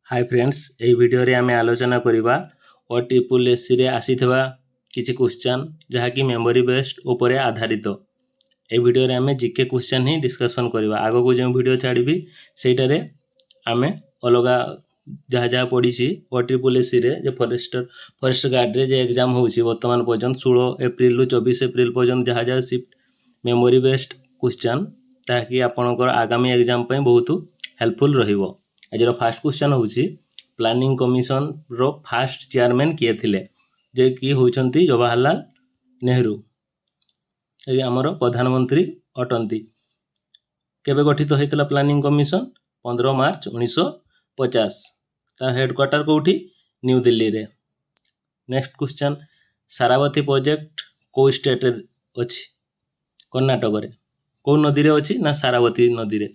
Hi friends ए video रे आमे आलोचना करिबा OSSC रे आसीथिबा किछि क्वेश्चन जहाकी मेमोरी बेस्ड उपरे आधारित। ए वीडियो रे आमे जीके क्वेश्चन ही डिस्कशन करिबा। आगो को जे वीडियो छाड़ीबी सेटा रे आमे अलगा जहा जहा पढ़ी OSSC रे जे फॉरेस्ट गार्ड रे जे एग्जाम होउछि वर्तमान पर्यंत 16 एप्रिल रु 24 एप्रिल पर्यंत जहा जहा शिफ्ट मेमोरी बेस्ड क्वेश्चन ताकि आपनकर आगामी एग्जाम पय बहुत हेल्पफुल रहिबो। आज फास्ट क्वेश्चन होउछि प्लानिंग कमिशन रो फास्ट चेयरमैन किए थिले जे कि होउछंती जवाहरलाल नेहरू। ए हमरो प्रधानमंत्री अटंती। केबे गठित होइतला प्लानिंग कमिशन 15 मार्च 1950। ता हेडक्वार्टर कोठी न्यू दिल्ली रे। नेक्स्ट क्वेश्चन सारावती प्रोजेक्ट को स्टेट रे अछि? कर्नाटक रे। को नदी रे अछि ना सारावती नदी रे।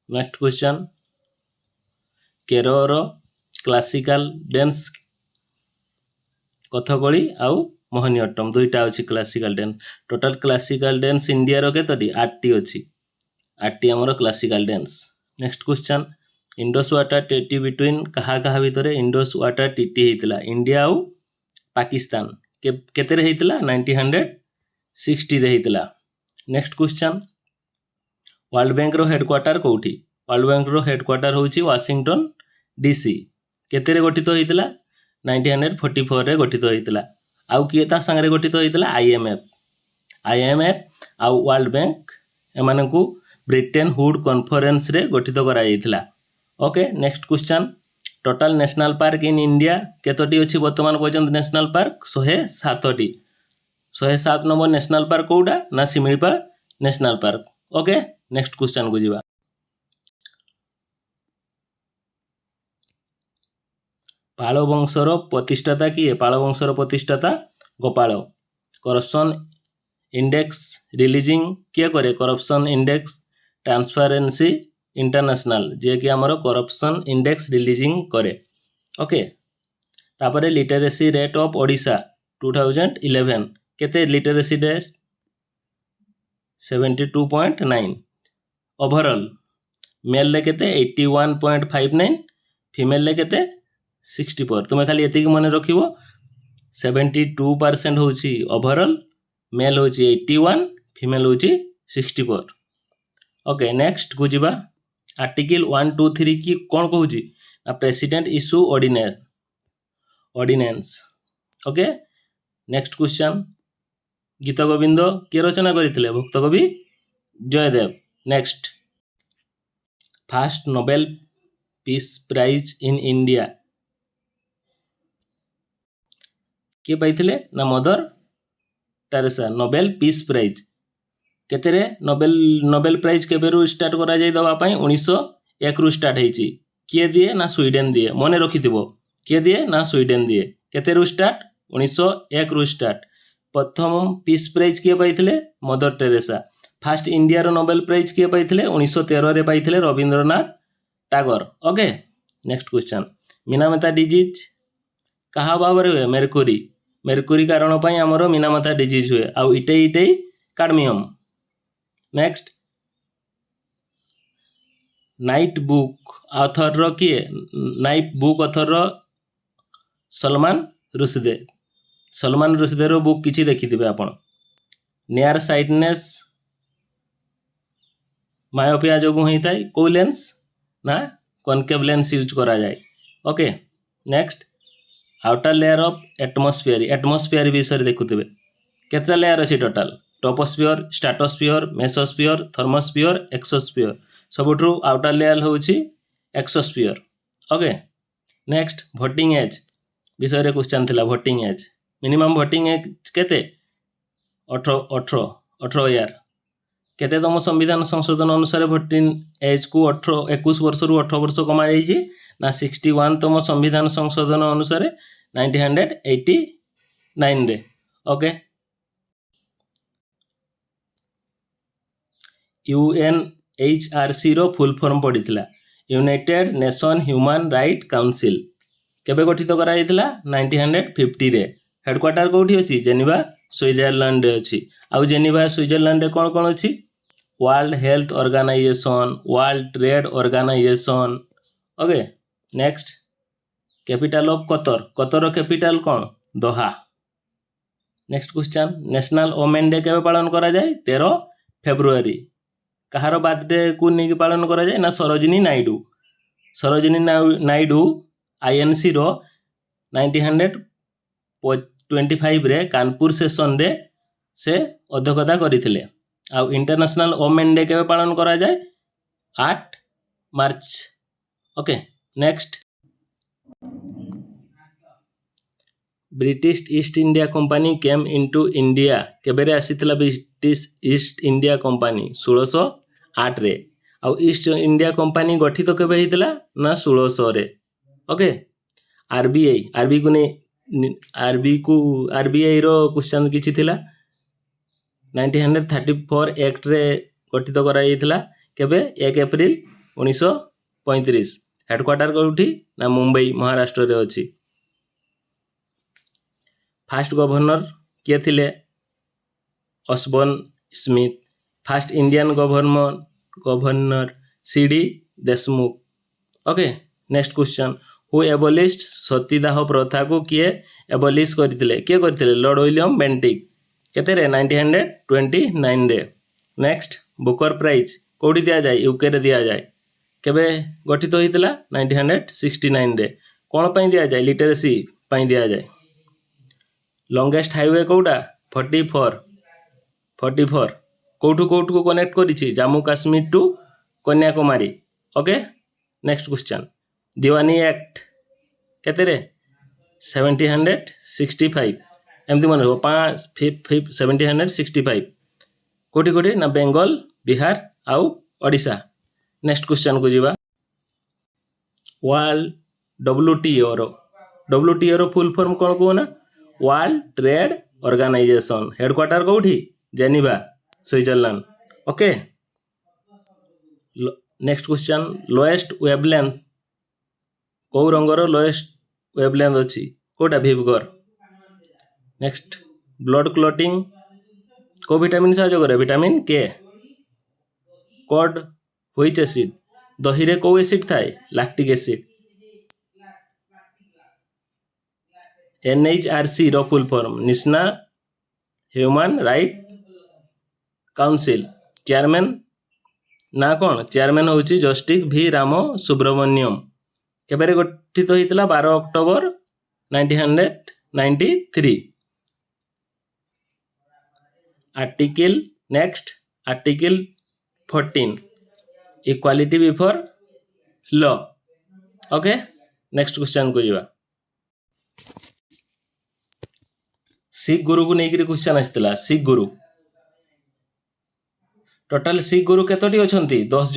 Next question Kerala classical dance Kathakali आउ मोहिनीअट्टम दुईटा अछि classical dance. Total classical dance India रो केतटी 8टी अछि। 8टी हमरो classical dance. Next question Indus water treaty between कहा कहा भितरे इंडस वाटर ट्रीटी हेतिला इंडिया आउ पाकिस्तान केते रे हेतिला 1960 रे हेतिला। नेक्स्ट क्वेश्चन वर्ल्ड बैंक रो हेडक्वार्टर कोठी? वर्ल्ड बैंक रो हेडक्वार्टर होउची वाशिंगटन डीसी। केते रे गठित होइतिला 1944 रे गठित होइतिला। आउ किए ता संगे रे गठित होइतिला आईएमएफ आउ वर्ल्ड बैंक एमानकू ब्रिटेन हुड कॉन्फ्रेंस रे गठित करा जाइतिला। Okay next question total national park in India केतोटी अछि वर्तमान पर्यंत नेशनल पार्क 107टी। 107 नंबर नेशनल पार्क कोडा ना Similipal national park. Okay next question को जिवा। पाल वंशर प्रतिष्ठाता किए? पाल वंशर प्रतिष्ठाता गोपाल। करप्शन इंडेक्स रिलीजिंग किए करे? करप्शन इंडेक्स ट्रांसपेरेंसी इंटरनेशनल जे कि हमरो करप्शन इंडेक्स रिलीजिंग करे। ओके तापरे लिटरेसी रेट ऑफ ओडिशा 2011 केते लिटरेसी रेट 72.9। ओवरऑल मेल ले केते 81.59 फीमेल ले केते 64। तुम्हें खाली एतिक मन रखिबो 72% होची ओवरऑल मेल होची 81 फीमेल होची 64। ओके नेक्स्ट को जिबा आर्टिकल 123 की कोन कहूची ना president issue ordinance. Okay next question Geet Govind के रचना करथिले? भक्त कवि Jayadev. Next first Nobel peace prize in India के पाइथिले ना Mother Teresa. Nobel peace prize केते रे नोबेल प्राइज केबेरु स्टार्ट करा जाय दवा पई 1901 रु स्टार्ट हेची। किए दिए ना स्वीडन दिए। मने रखिथिबो किए दिए ना स्वीडन दिए। केते रु स्टार्ट 1901 रु स्टार्ट। प्रथम पीस प्राइज किए पाइथिले? Mother Teresa. फर्स्ट इंडिया रो नोबेल प्राइज किए पाइथिले? 1913 रे पाइथिले Rabindranath Tagore. Okay next question Minamata disease कहा बाबरे हुए? मेर्कुरी कारण पई हमरो मिनामाता डिजीज हुए। आउ इटे cadmium. Next night book author रो किए? नाइट बुक ऑथर रो सलमान रुशदी। सलमान रुशदी रो बुक किछि देखिथिबे आपण। नियर साइटनेस मायोपिया जोगु होइताय को लेंस ना कनकेव लेंस यूज करा जाय। Okay next outer layer of atmosphere विषय देखुथिबे। केतरा लेयर अछि total? Troposphere stratosphere mesosphere thermosphere exosphere. सबुठु आउटर लेयर होउछि exosphere. Okay next voting age विषय रे क्वेश्चन थिला। Voting age minimum voting as केते? 18 ईयर। केतेतम संविधान संशोधन अनुसार वोटिंग एज को 21 वर्ष रु 18 वर्ष कमा जाइछि ना 61 तम संविधान संशोधन अनुसार 1989 रे। ओके UNHRC रो फुल फॉर्म पडिथिला united nation human right council. केबे गठित करा जाइथिला? 1950 रे। हेडक्वार्टर कोठी अछि? जेनेवा स्विट्जरलैंड रे अछि। आउ जेनेवा स्विट्जरलैंड रे कोन कोन अछि? World health organization world trade organization. Okay next capital of Qatar, Qatar capital कौन? Doha. Next question national women day केबे पालन करा जाए? 13 फेब्रुआरी। कहार बर्थडे को नहीं पालन करा जाए? ना सरोजिनी नायडू। सरोजिनी नायडू आईएनसी रो 1925 रे कानपुर सेशन रे से अध्यक्षता करथिले। आ इंटरनेशनल वोमेन डे केबे पालन करा जाए? 8 March. Okay next British East India company came into India केबेरे आसीथिला? ब्रिटिश ईस्ट इंडिया कंपनी 1608 रे। आ ईस्ट इंडिया कंपनी गठित तो केबे हितला? ना 1600 रे। ओके आरबीआई आरबीआई रो क्वेश्चन किछि थिला 1934 एक्ट रे गठित करा जायतिला। केबे? 1 एप्रिल 1935। हेडक्वार्टर कोठी? ना मुंबई महाराष्ट्र रे अछि। फास्ट गवर्नर किए थिले? Osborne Smith. Fast Indian governor C D Deshmukh. Okay next question who abolished सतीदाह प्रथा को किए एबोलिश करथिले? किए करथिले? Lord William Bentinck. केते रे? 1929 रे। नेक्स्ट बुकर प्राइज कोठी दिया जाए? यूके रे दिया जाए। केबे गठित होइतिला? 1969 रे। कोन पई दिया जाए? लिटरेसी पई दिया जाए। Longest highway Kota? 44 कोठू को कनेक्ट करिछि? Jammu Kashmir to Kanyakumari. Okay next question Diwani act केते रे? 1765 एमती मन 1765 कोठी ना बेंगल बिहार आउ ओडिशा। नेक्स्ट क्वेश्चन को जीवा वर्ल्ड डब्ल्यूटीओ रो फुल फॉर्म कौन कहना? World trade organization. हेडक्वार्टर कोठी? Geneva Switzerland. Okay next question lowest wavelength कौ रंगर लोएस्ट वेवलेंथ अच्छी? कोटा? भिवगर। नेक्स्ट ब्लड क्लॉटिंग को विटामिन साहाय्य करे? Vitamin K. Curd which acid? दही रे को एसिड थाए? Lactic acid. एनएचआरसी रो full form? National human right council. Chairman ना कौन? चेयरमैन होची जस्टिस भी राम सुब्रमण्यम। केबेरे गठित होइतिला? 12 October 1993। Article next article 14 equality before law. Okay next question को जीवा सिख गुरु को लेकर क्वेश्चन आसला। सिख गुरु टोटाल सिख गुरु केतोटी अछंती? 10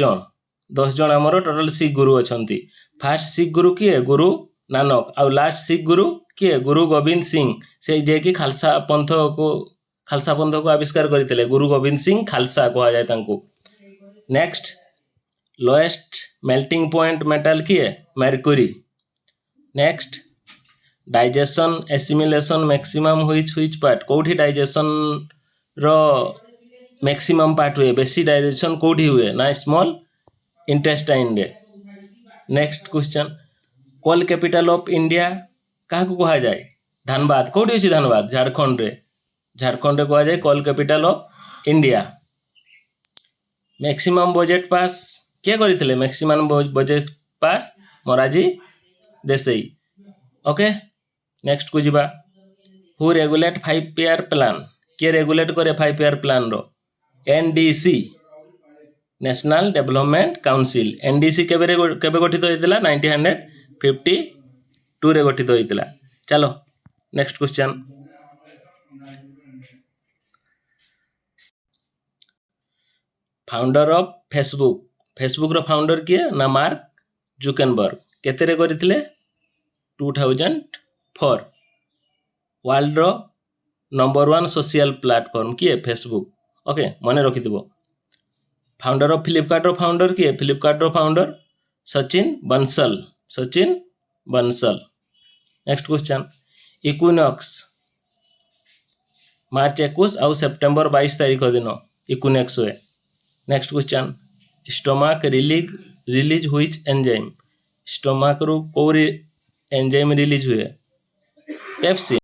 जन आमर टोटाल सिख गुरु अछंती। फास्ट सिख गुरु किए? गुरु नानक। आउ लास्ट सिख गुरु किए? गुरु गोविंद सिंह। से जे कि खालसा पंथ को आविष्कार करते गुरु गोविंद सिंह खालसा कहा जाए तांको। Next lowest melting point metal किए? Mercury. Next digestion assimilation maximum which part? कोठी डाइजेशन रो मैक्सिमम पार्ट हुए? बेसी डाइजेशन कोठी हुए? ना स्मॉल इंटेस्टाइन रे। Next question coal capital of India क्या को कहा जाए? धनबाद। कोठी अछि धनबाद? झारखंड रे। झारखंड रे कहा जाए coal capital of India. Maximum budget pass किए करथिले? Maximum budget pass Morarji Desai. Okay next को जीवा हु रेगुलेट 5 ईयर प्लान? किए रेगुलेट करे 5 ईयर प्लान रो? NDC national development council. NDC केबे गठित होइतिला? 1952 रे गठित होइतिला। चलो next question founder of Facebook रो फाउंडर किए? ना मार्क जुकरबर्ग। केते रे करथिले? 2004। वर्ल्ड रो नंबर 1 सोशल प्लेटफॉर्म किए? फेसबुक। ओके मन रखिथिबो। फाउंडर ऑफ फ्लिपकार्ट रो फाउंडर किए? फ्लिपकार्ट रो founder Sachin Bansal. Next question equinox March 21 और सेप्टेम्बर 22 तारीख दिन इक्विनॉक्स हुए। Next question stomach release which enzyme? ଷ୍ଟମାକରୁ କେଉଁ ଏଞ୍ଜାଇମ୍ ରିଲିଜ୍ ହୁଏ? ପେପ୍ସିନ୍।